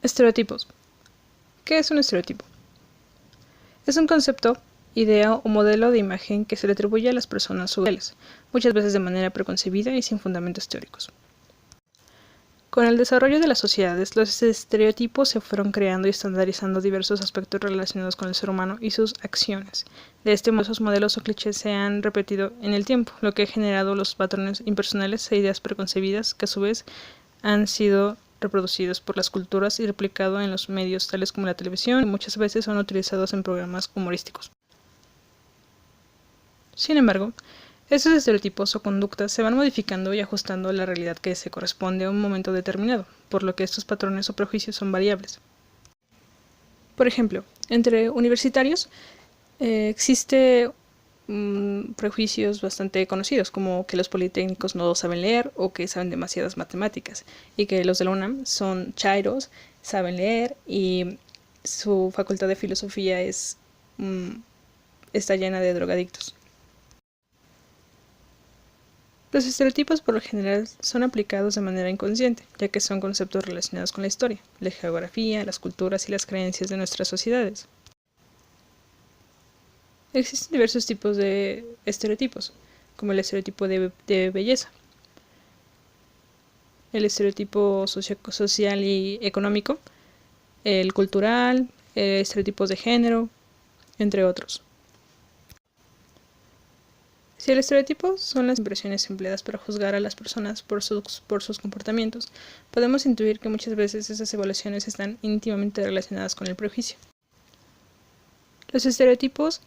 Estereotipos. ¿Qué es un estereotipo? Es un concepto, idea o modelo de imagen que se le atribuye a las personas sociales, muchas veces de manera preconcebida y sin fundamentos teóricos. Con el desarrollo de las sociedades, los estereotipos se fueron creando y estandarizando diversos aspectos relacionados con el ser humano y sus acciones. De este modo, esos modelos o clichés se han repetido en el tiempo, lo que ha generado los patrones impersonales e ideas preconcebidas que a su vez han sido reproducidos por las culturas y replicado en los medios tales como la televisión y muchas veces son utilizados en programas humorísticos. Sin embargo, estos estereotipos o conductas se van modificando y ajustando a la realidad que se corresponde a un momento determinado, por lo que estos patrones o prejuicios son variables. Por ejemplo, entre universitarios existe prejuicios bastante conocidos, como que los politécnicos no saben leer o que saben demasiadas matemáticas, y que los de la UNAM son chairos, saben leer y su facultad de filosofía está llena de drogadictos. Los estereotipos por lo general son aplicados de manera inconsciente, ya que son conceptos relacionados con la historia, la geografía, las culturas y las creencias de nuestras sociedades. Existen diversos tipos de estereotipos, como el estereotipo de belleza, el estereotipo social y económico, el cultural, estereotipos de género, entre otros. Si el estereotipo son las impresiones empleadas para juzgar a las personas por sus comportamientos, podemos intuir que muchas veces esas evaluaciones están íntimamente relacionadas con el prejuicio. Los estereotipos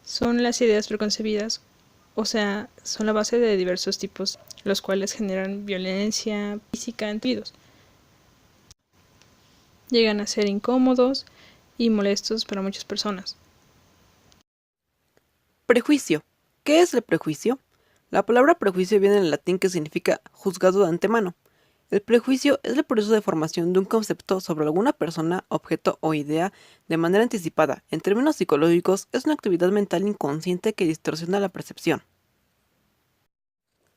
son las ideas preconcebidas, o sea, son la base de diversos tipos, los cuales generan violencia física en individuos. Llegan a ser incómodos y molestos para muchas personas. Prejuicio. ¿Qué es el prejuicio? La palabra prejuicio viene del latín que significa juzgado de antemano. El prejuicio es el proceso de formación de un concepto sobre alguna persona, objeto o idea de manera anticipada. En términos psicológicos, es una actividad mental inconsciente que distorsiona la percepción.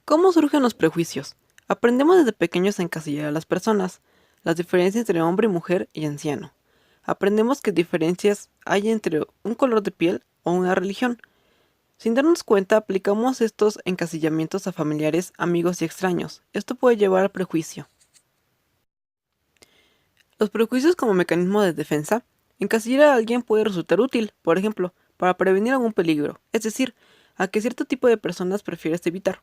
¿Cómo surgen los prejuicios? Aprendemos desde pequeños a encasillar a las personas, las diferencias entre hombre, mujer y anciano. Aprendemos qué diferencias hay entre un color de piel o una religión. Sin darnos cuenta, aplicamos estos encasillamientos a familiares, amigos y extraños. Esto puede llevar al prejuicio. Los prejuicios como mecanismo de defensa. Encasillar a alguien puede resultar útil, por ejemplo, para prevenir algún peligro, es decir, a que cierto tipo de personas prefieres evitar.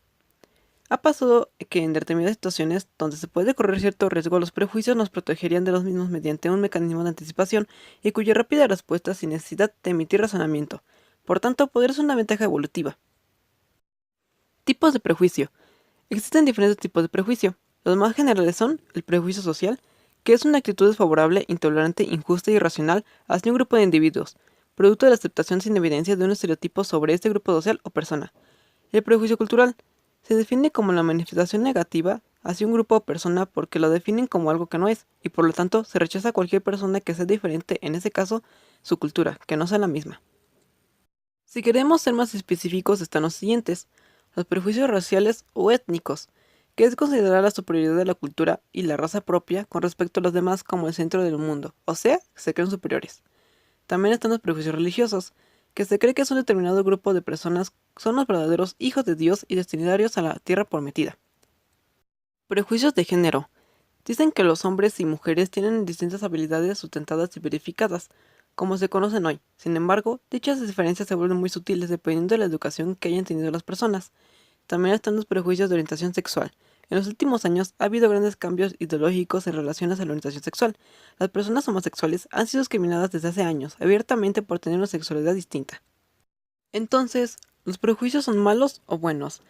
Ha pasado que en determinadas situaciones donde se puede correr cierto riesgo, los prejuicios nos protegerían de los mismos mediante un mecanismo de anticipación y cuya rápida respuesta sin necesidad de emitir razonamiento. Por tanto, podría ser una ventaja evolutiva. Tipos de prejuicio. Existen diferentes tipos de prejuicio. Los más generales son el prejuicio social, que es una actitud desfavorable, intolerante, injusta y irracional hacia un grupo de individuos, producto de la aceptación sin evidencia de un estereotipo sobre este grupo social o persona. El prejuicio cultural se define como la manifestación negativa hacia un grupo o persona porque lo definen como algo que no es, y por lo tanto se rechaza a cualquier persona que sea diferente, en ese caso, su cultura, que no sea la misma. Si queremos ser más específicos están los siguientes: los prejuicios raciales o étnicos, que es considerar la superioridad de la cultura y la raza propia con respecto a los demás como el centro del mundo, o sea, se creen superiores. También están los prejuicios religiosos, que se cree que un determinado grupo de personas son los verdaderos hijos de Dios y destinatarios a la tierra prometida. Prejuicios de género. Dicen que los hombres y mujeres tienen distintas habilidades sustentadas y verificadas, como se conocen hoy. Sin embargo, dichas diferencias se vuelven muy sutiles dependiendo de la educación que hayan tenido las personas. También están los prejuicios de orientación sexual. En los últimos años ha habido grandes cambios ideológicos en relación a la orientación sexual. Las personas homosexuales han sido discriminadas desde hace años, abiertamente por tener una sexualidad distinta. Entonces, ¿los prejuicios son malos o buenos?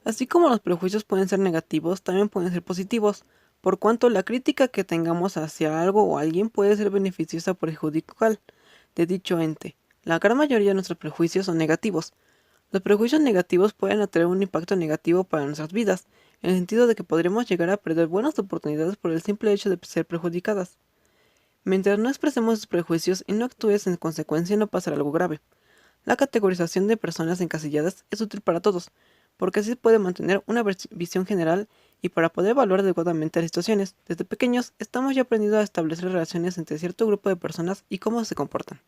Así como los prejuicios pueden ser negativos, también pueden ser positivos, por cuanto la crítica que tengamos hacia algo o alguien puede ser beneficiosa o perjudicial de dicho ente. La gran mayoría de nuestros prejuicios son negativos. Los prejuicios negativos pueden tener un impacto negativo para nuestras vidas, en el sentido de que podremos llegar a perder buenas oportunidades por el simple hecho de ser perjudicadas. Mientras no expresemos sus prejuicios y no actúes en consecuencia, no pasará algo grave. La categorización de personas encasilladas es útil para todos, porque así puede mantener una visión general y para poder evaluar adecuadamente las situaciones. Desde pequeños estamos ya aprendiendo a establecer relaciones entre cierto grupo de personas y cómo se comportan.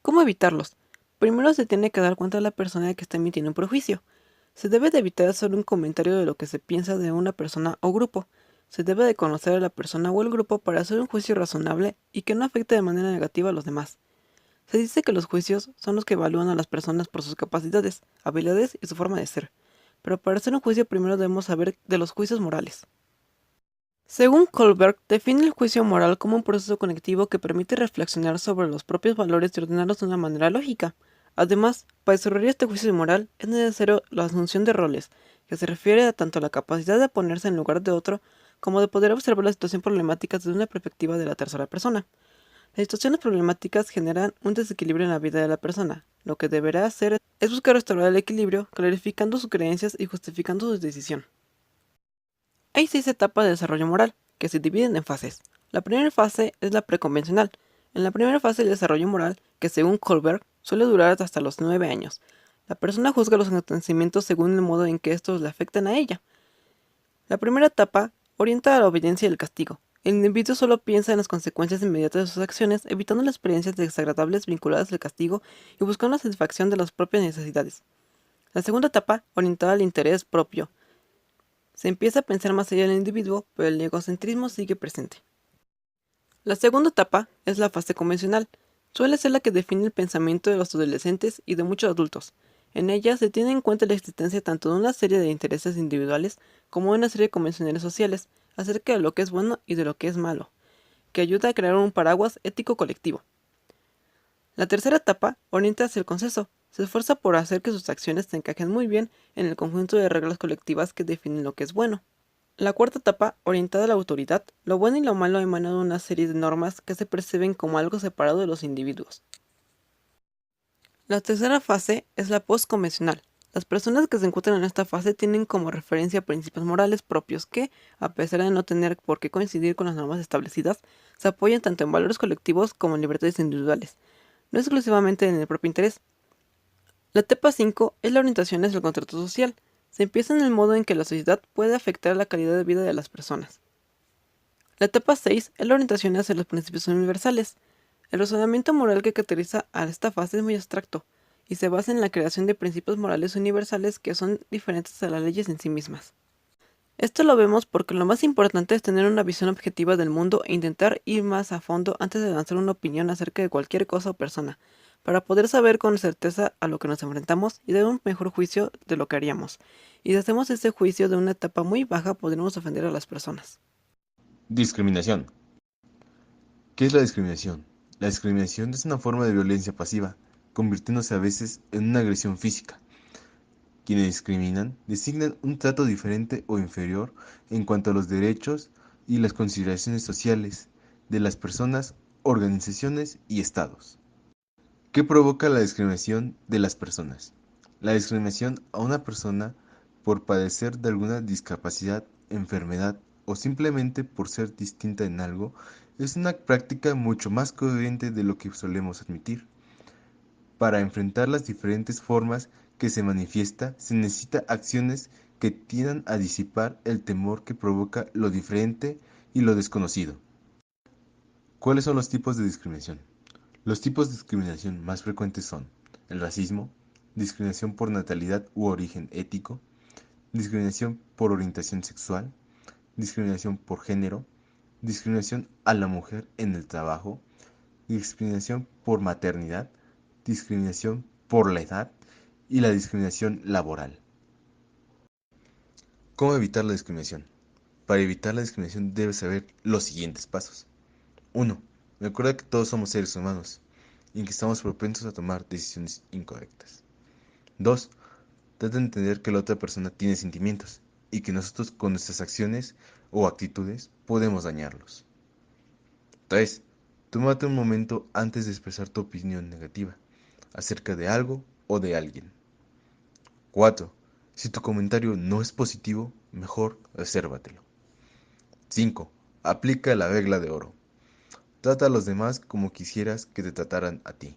¿Cómo evitarlos? Primero se tiene que dar cuenta de la persona que está emitiendo un prejuicio. Se debe de evitar hacer un comentario de lo que se piensa de una persona o grupo. Se debe de conocer a la persona o el grupo para hacer un juicio razonable y que no afecte de manera negativa a los demás. Se dice que los juicios son los que evalúan a las personas por sus capacidades, habilidades y su forma de ser. Pero para hacer un juicio primero debemos saber de los juicios morales. Según Kohlberg, define el juicio moral como un proceso conectivo que permite reflexionar sobre los propios valores y ordenarlos de una manera lógica. Además, para desarrollar este juicio moral es necesario la asunción de roles, que se refiere a tanto la capacidad de ponerse en lugar de otro, como de poder observar la situación problemática desde una perspectiva de la tercera persona. Las situaciones problemáticas generan un desequilibrio en la vida de la persona. Lo que deberá hacer es buscar restaurar el equilibrio, clarificando sus creencias y justificando su decisión. Hay 6 etapas de desarrollo moral, que se dividen en fases. La primera fase es la preconvencional. En la primera fase del desarrollo moral, que según Kohlberg suele durar hasta los 9 años, la persona juzga los acontecimientos según el modo en que estos le afectan a ella. La primera etapa orienta a la obediencia y el castigo. El individuo solo piensa en las consecuencias inmediatas de sus acciones, evitando las experiencias desagradables vinculadas al castigo y buscando la satisfacción de las propias necesidades. La segunda etapa, orientada al interés propio. Se empieza a pensar más allá del individuo, pero el egocentrismo sigue presente. La segunda etapa es la fase convencional. Suele ser la que define el pensamiento de los adolescentes y de muchos adultos. En ella se tiene en cuenta la existencia tanto de una serie de intereses individuales como de una serie de convenciones sociales acerca de lo que es bueno y de lo que es malo, que ayuda a crear un paraguas ético colectivo. La tercera etapa orienta hacia el consenso. Se esfuerza por hacer que sus acciones se encajen muy bien en el conjunto de reglas colectivas que definen lo que es bueno. La cuarta etapa, orientada a la autoridad, lo bueno y lo malo emanan de una serie de normas que se perciben como algo separado de los individuos. La tercera fase es la postconvencional. Las personas que se encuentran en esta fase tienen como referencia principios morales propios que, a pesar de no tener por qué coincidir con las normas establecidas, se apoyan tanto en valores colectivos como en libertades individuales, no exclusivamente en el propio interés. La etapa 5 es la orientación hacia el contrato social. Se empieza en el modo en que la sociedad puede afectar la calidad de vida de las personas. La etapa 6 es la orientación hacia los principios universales. El razonamiento moral que caracteriza a esta fase es muy abstracto y se basa en la creación de principios morales universales que son diferentes a las leyes en sí mismas. Esto lo vemos porque lo más importante es tener una visión objetiva del mundo e intentar ir más a fondo antes de lanzar una opinión acerca de cualquier cosa o persona, para poder saber con certeza a lo que nos enfrentamos y dar un mejor juicio de lo que haríamos. Y si hacemos ese juicio de una etapa muy baja, podremos ofender a las personas. Discriminación. ¿Qué es la discriminación? La discriminación es una forma de violencia pasiva, convirtiéndose a veces en una agresión física. Quienes discriminan designan un trato diferente o inferior en cuanto a los derechos y las consideraciones sociales de las personas, organizaciones y estados. ¿Qué provoca la discriminación de las personas? La discriminación a una persona por padecer de alguna discapacidad, enfermedad o simplemente por ser distinta en algo es una práctica mucho más corriente de lo que solemos admitir. Para enfrentar las diferentes formas que se manifiesta, se necesita acciones que tiendan a disipar el temor que provoca lo diferente y lo desconocido. ¿Cuáles son los tipos de discriminación? Los tipos de discriminación más frecuentes son el racismo, discriminación por natalidad u origen ético, discriminación por orientación sexual, discriminación por género, discriminación a la mujer en el trabajo, discriminación por maternidad, discriminación por la edad y la discriminación laboral. ¿Cómo evitar la discriminación? Para evitar la discriminación debes saber los siguientes pasos. 1. Recuerda que todos somos seres humanos y que estamos propensos a tomar decisiones incorrectas. 2. Trata de entender que la otra persona tiene sentimientos y que nosotros con nuestras acciones o actitudes podemos dañarlos. 3. Tómate un momento antes de expresar tu opinión negativa acerca de algo o de alguien. 4. Si tu comentario no es positivo, mejor resérvatelo. 5. Aplica la regla de oro. Trata a los demás como quisieras que te trataran a ti.